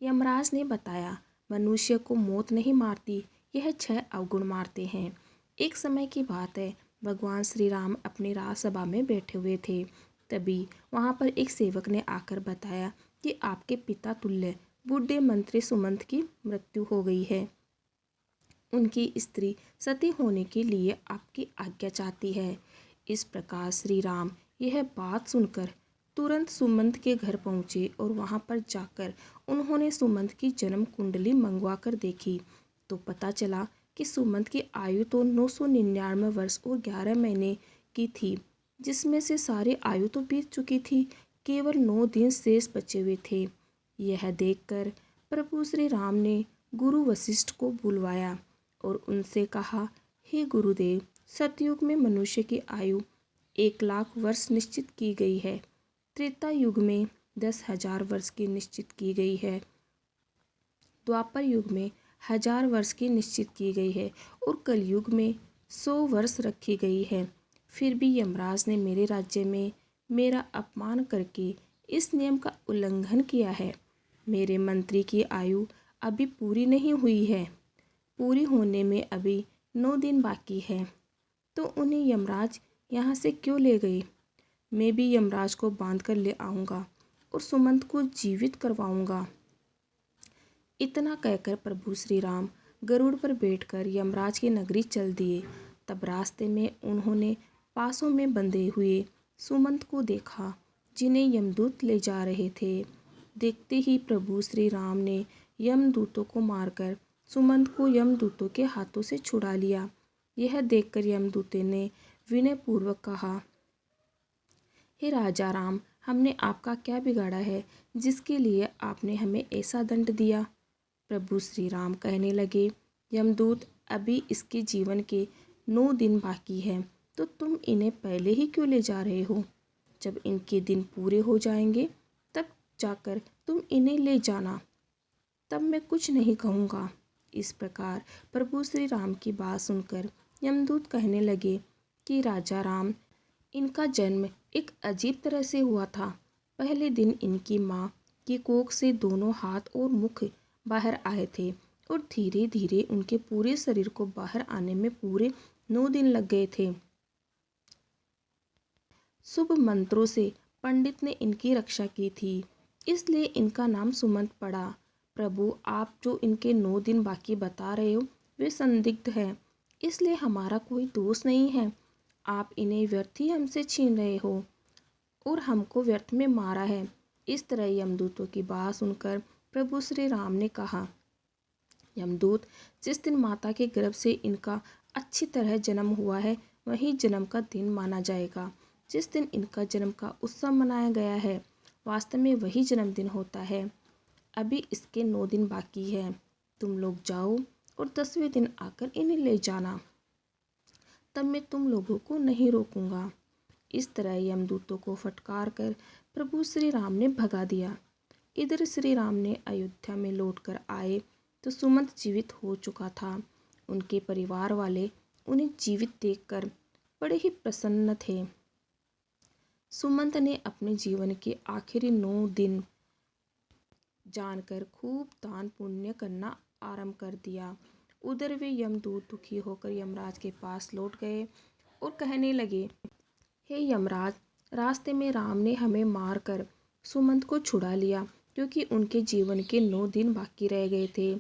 यमराज ने बताया, मनुष्य को मौत नहीं मारती, यह 6 अवगुण मारते हैं। एक समय की बात है, भगवान श्री राम अपनी राजसभा में बैठे हुए थे। तभी वहाँ पर एक सेवक ने आकर बताया कि आपके पिता तुल्य बूढ़े मंत्री सुमंत की मृत्यु हो गई है। उनकी स्त्री सती होने के लिए आपकी आज्ञा चाहती है। इस प्रकार श्री राम यह बात सुनकर तुरंत सुमंत के घर पहुँचे और वहाँ पर जाकर उन्होंने सुमंत की जन्म कुंडली मंगवा कर देखी तो पता चला कि सुमंत की आयु तो 999 वर्ष और 11 महीने की थी, जिसमें से सारी आयु तो बीत चुकी थी, केवल 9 दिन शेष बचे हुए थे। यह देखकर प्रभु श्री राम ने गुरु वशिष्ठ को बुलवाया और उनसे कहा, हे गुरुदेव, सतयुग में मनुष्य की आयु 1,00,000 वर्ष निश्चित की गई है, त्रेता युग में 10,000 वर्ष की निश्चित की गई है, द्वापर युग में 1000 वर्ष की निश्चित की गई है और कलयुग में 100 वर्ष रखी गई है। फिर भी यमराज ने मेरे राज्य में मेरा अपमान करके इस नियम का उल्लंघन किया है। मेरे मंत्री की आयु अभी पूरी नहीं हुई है, पूरी होने में अभी 9 दिन बाकी है, तो उन्हें यमराज यहाँ से क्यों ले गए? मैं भी यमराज को बांध कर ले आऊँगा और सुमंत को जीवित करवाऊँगा। इतना कहकर प्रभु श्री राम गरुड़ पर बैठकर यमराज की नगरी चल दिए। तब रास्ते में उन्होंने पासों में बंधे हुए सुमंत को देखा, जिन्हें यमदूत ले जा रहे थे। देखते ही प्रभु श्री राम ने यमदूतों को मारकर सुमंत को यमदूतों के हाथों से छुड़ा लिया। यह देखकर यमदूतों ने विनयपूर्वक कहा, हे राजा राम, हमने आपका क्या बिगाड़ा है जिसके लिए आपने हमें ऐसा दंड दिया? प्रभु श्री राम कहने लगे, यमदूत, अभी इसके जीवन के 9 दिन बाकी हैं, तो तुम इन्हें पहले ही क्यों ले जा रहे हो? जब इनके दिन पूरे हो जाएंगे तब जाकर तुम इन्हें ले जाना, तब मैं कुछ नहीं कहूँगा। इस प्रकार प्रभु श्री राम की बात सुनकर यमदूत कहने लगे कि राजा राम, इनका जन्म एक अजीब तरह से हुआ था। पहले दिन इनकी माँ की कोख से दोनों हाथ और मुख बाहर आए थे और धीरे धीरे उनके पूरे शरीर को बाहर आने में पूरे 9 दिन लग गए थे। शुभ मंत्रों से पंडित ने इनकी रक्षा की थी, इसलिए इनका नाम सुमंत पड़ा। प्रभु, आप जो इनके 9 दिन बाकी बता रहे हो वे संदिग्ध हैं, इसलिए हमारा कोई दोष नहीं है। आप इन्हें व्यर्थ ही हमसे छीन रहे हो और हमको व्यर्थ में मारा है। इस तरह यमदूतों की बात सुनकर प्रभु श्री राम ने कहा, यमदूत, जिस दिन माता के गर्भ से इनका अच्छी तरह जन्म हुआ है वही जन्म का दिन माना जाएगा। जिस दिन इनका जन्म का उत्सव मनाया गया है वास्तव में वही जन्मदिन होता है। अभी इसके 9 दिन बाकी है। तुम लोग जाओ और 10वें दिन आकर इन्हें ले जाना, तब मैं तुम लोगों को नहीं रोकूंगा। इस तरह यमदूतों को फटकार कर प्रभु श्री राम ने भगा दिया। इधर श्री राम ने अयोध्या में लौटकर आए तो सुमंत जीवित हो चुका था। उनके परिवार वाले उन्हें जीवित देखकर बड़े ही प्रसन्न थे। सुमंत ने अपने जीवन के आखिरी 9 दिन जानकर खूब दान पुण्य करना आरंभ कर दिया। उधर वे यमदूत दुखी होकर यमराज के पास लौट गए और कहने लगे, हे यमराज, रास्ते में राम ने हमें मारकर सुमंत को छुड़ा लिया, क्योंकि उनके जीवन के 9 दिन बाकी रह गए थे।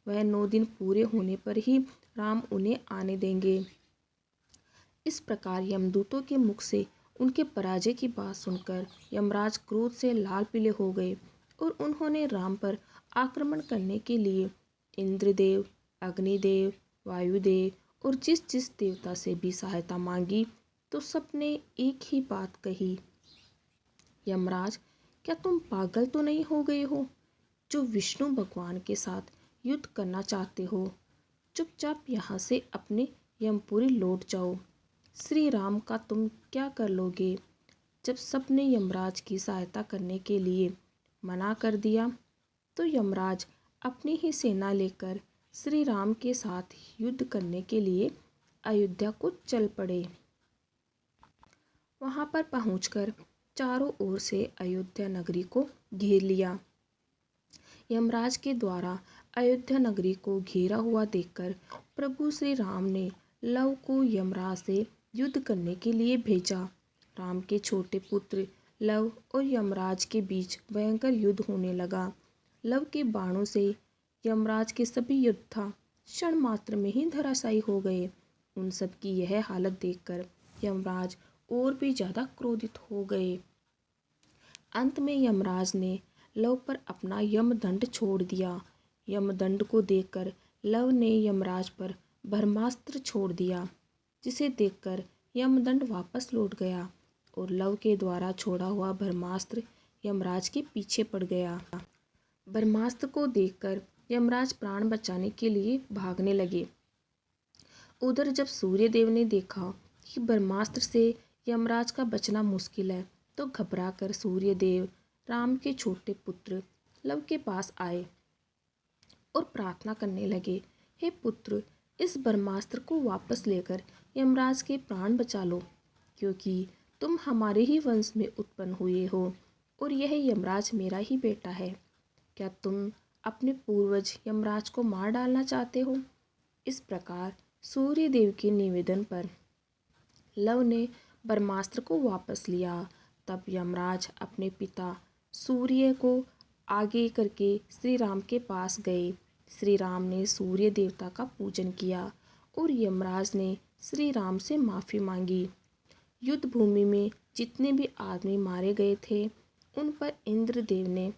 वह 9 दिन पूरे होने पर ही राम उन्हें आने देंगे। इस प्रकार यमदूतों के मुख से उनके पराजय की बात सुनकर यमराज क्रोध से लाल पीले हो गए और उन्होंने राम पर आक्रमण करने के लिए इंद्रदेव, अग्निदेव, वायुदेव और जिस जिस देवता से भी सहायता मांगी तो सबने एक ही बात कही, यमराज, क्या तुम पागल तो नहीं हो गए हो जो विष्णु भगवान के साथ युद्ध करना चाहते हो? चुपचाप यहाँ से अपने यमपुरी लौट जाओ। श्री राम का तुम क्या कर लोगे? जब सबने यमराज की सहायता करने के लिए मना कर दिया तो यमराज अपनी ही सेना लेकर श्री राम के साथ युद्ध करने के लिए अयोध्या को चल पड़े। वहां पर पहुंचकर चारों ओर से अयोध्या नगरी को घेर लिया। यमराज के द्वारा अयोध्या नगरी को घेरा हुआ देखकर प्रभु श्री राम ने लव को यमराज से युद्ध करने के लिए भेजा। राम के छोटे पुत्र लव और यमराज के बीच भयंकर युद्ध होने लगा। लव के बाणों से यमराज के सभी योद्धा क्षण मात्र में ही धराशायी हो गए। उन सब की यह हालत देखकर यमराज और भी ज़्यादा क्रोधित हो गए। अंत में यमराज ने लव पर अपना यमदंड छोड़ दिया। यमदंड को देखकर लव ने यमराज पर ब्रह्मास्त्र छोड़ दिया, जिसे देखकर यमदंड वापस लौट गया और लव के द्वारा छोड़ा हुआ ब्रह्मास्त्र यमराज के पीछे पड़ गया। ब्रह्मास्त्र को देखकर यमराज प्राण बचाने के लिए भागने लगे। उधर जब सूर्यदेव ने देखा कि ब्रह्मास्त्र से यमराज का बचना मुश्किल है, तो घबराकर सूर्यदेव राम के छोटे पुत्र लव के पास आए और प्रार्थना करने लगे, हे पुत्र, इस ब्रह्मास्त्र को वापस लेकर यमराज के प्राण बचा लो, क्योंकि तुम हमारे ही वंश में उत्पन्न हुए हो और यह यमराज मेरा ही बेटा है। क्या तुम अपने पूर्वज यमराज को मार डालना चाहते हो? इस प्रकार सूर्यदेव के निवेदन पर लव ने ब्रह्मास्त्र को वापस लिया। तब यमराज अपने पिता सूर्य को आगे करके श्री राम के पास गए। श्री राम ने सूर्य देवता का पूजन किया और यमराज ने श्री राम से माफ़ी मांगी। युद्ध भूमि में जितने भी आदमी मारे गए थे, उन पर इंद्रदेव ने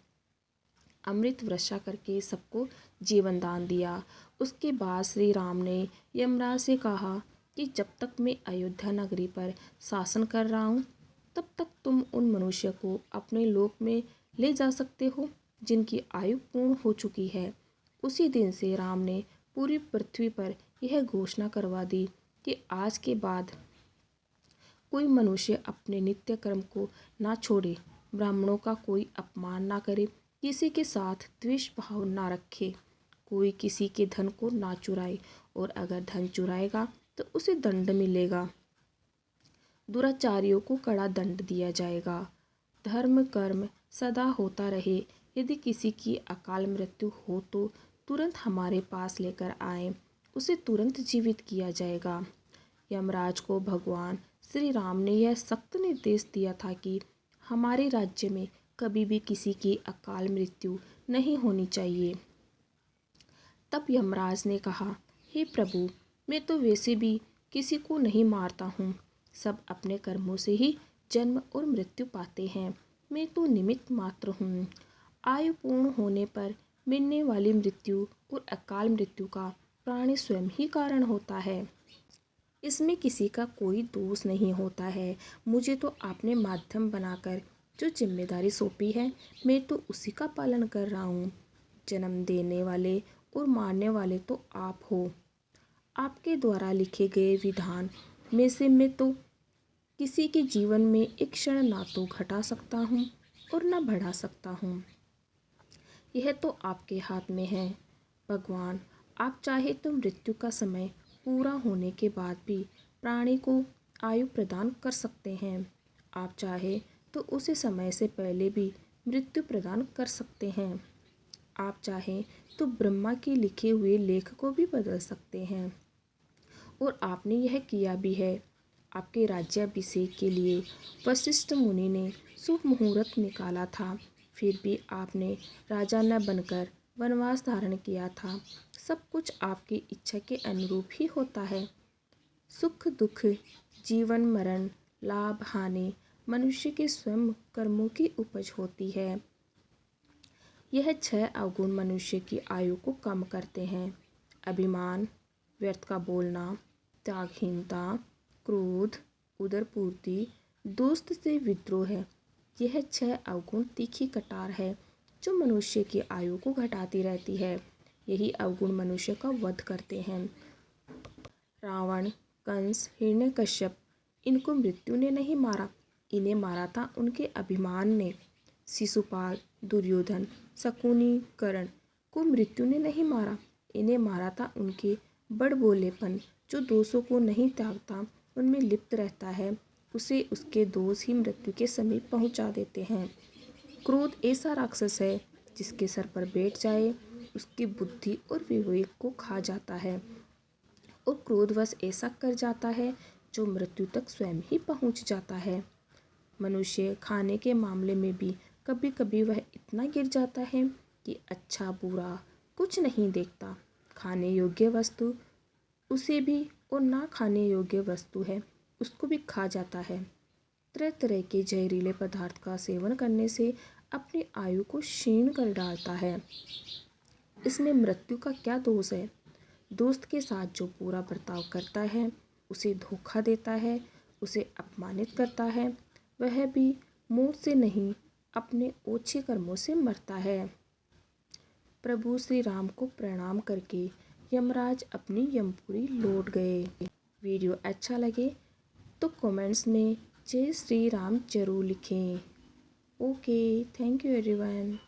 अमृत वर्षा करके सबको जीवन दान दिया। उसके बाद श्री राम ने यमराज से कहा कि जब तक मैं अयोध्या नगरी पर शासन कर रहा हूँ, तब तक तुम उन मनुष्य को अपने लोक में ले जा सकते हो जिनकी आयु पूर्ण हो चुकी है। उसी दिन से राम ने पूरी पृथ्वी पर यह घोषणा करवा दी कि आज के बाद कोई मनुष्य अपने नित्य कर्म को ना छोड़े, ब्राह्मणों का कोई अपमान ना करे, किसी के साथ द्वेष भाव ना रखे, कोई किसी के धन को ना चुराए और अगर धन चुराएगा तो उसे दंड मिलेगा। दुराचारियों को कड़ा दंड दिया जाएगा। धर्म कर्म सदा होता रहे। यदि किसी की अकाल मृत्यु हो तो तुरंत हमारे पास लेकर आए, उसे तुरंत जीवित किया जाएगा। यमराज को भगवान श्री राम ने यह सख्त निर्देश दिया था कि हमारे राज्य में कभी भी किसी की अकाल मृत्यु नहीं होनी चाहिए। तब यमराज ने कहा, हे प्रभु, मैं तो वैसे भी किसी को नहीं मारता हूँ। सब अपने कर्मों से ही जन्म और मृत्यु पाते हैं। मैं तो निमित्त मात्र हूँ। आयु पूर्ण होने पर मिलने वाली मृत्यु और अकाल मृत्यु का प्राणी स्वयं ही कारण होता है। इसमें किसी का कोई दोष नहीं होता है। मुझे तो आपने माध्यम बनाकर जो जिम्मेदारी सौंपी है, मैं तो उसी का पालन कर रहा हूँ। जन्म देने वाले और मारने वाले तो आप हो। आपके द्वारा लिखे गए विधान में से मैं तो किसी के जीवन में एक क्षण ना तो घटा सकता हूँ और ना बढ़ा सकता हूँ। यह तो आपके हाथ में है। भगवान, आप चाहे तो मृत्यु का समय पूरा होने के बाद भी प्राणी को आयु प्रदान कर सकते हैं। आप चाहे तो उसे समय से पहले भी मृत्यु प्रदान कर सकते हैं। आप चाहें तो ब्रह्मा के लिखे हुए लेख को भी बदल सकते हैं और आपने यह किया भी है। आपके राज्याभिषेक के लिए वशिष्ठ मुनि ने शुभ मुहूर्त निकाला था, फिर भी आपने राजा न बनकर वनवास धारण किया था। सब कुछ आपकी इच्छा के अनुरूप ही होता है। सुख दुख, जीवन मरण, लाभ हानि मनुष्य के स्वयं कर्मों की उपज होती है। यह 6 अवगुण मनुष्य की आयु को कम करते हैं। अभिमान, व्यर्थ का बोलना, त्यागहीनता, क्रोध, उदरपूर्ति, दोस्त से विद्रोह है। यह 6 अवगुण तीखी कटार है जो मनुष्य की आयु को घटाती रहती है। यही अवगुण मनुष्य का वध करते हैं। रावण, कंस, हिरण्यकश्यप, इनको मृत्यु ने नहीं मारा, इन्हें मारा था उनके अभिमान ने। शिशुपाल, दुर्योधन, शकुनी, कर्ण को मृत्यु ने नहीं मारा, इन्हें मारा था उनके बड़बोलेपन। जो दोषों को नहीं त्यागता, उनमें लिप्त रहता है, उसे उसके दोष ही मृत्यु के समीप पहुंचा देते हैं। क्रोध ऐसा राक्षस है जिसके सर पर बैठ जाए उसकी बुद्धि और विवेक को खा जाता है और क्रोधवश ऐसा कर जाता है जो मृत्यु तक स्वयं ही पहुंच जाता है। मनुष्य खाने के मामले में भी कभी कभी वह इतना गिर जाता है कि अच्छा बुरा कुछ नहीं देखता। खाने योग्य वस्तु उसे भी और ना खाने योग्य वस्तु है उसको भी खा जाता है। तरह तरह के जहरीले पदार्थ का सेवन करने से अपनी आयु को क्षीण कर डालता है। इसमें मृत्यु का क्या दोष है? दोस्त के साथ जो बुरा बर्ताव करता है, उसे धोखा देता है, उसे अपमानित करता है, वह भी मौत से नहीं अपने ओछे कर्मों से मरता है। प्रभु श्री राम को प्रणाम करके यमराज अपनी यमपुरी लौट गए। वीडियो अच्छा लगे तो कमेंट्स में जय श्री राम जरूर लिखें। Okay, thank you everyone.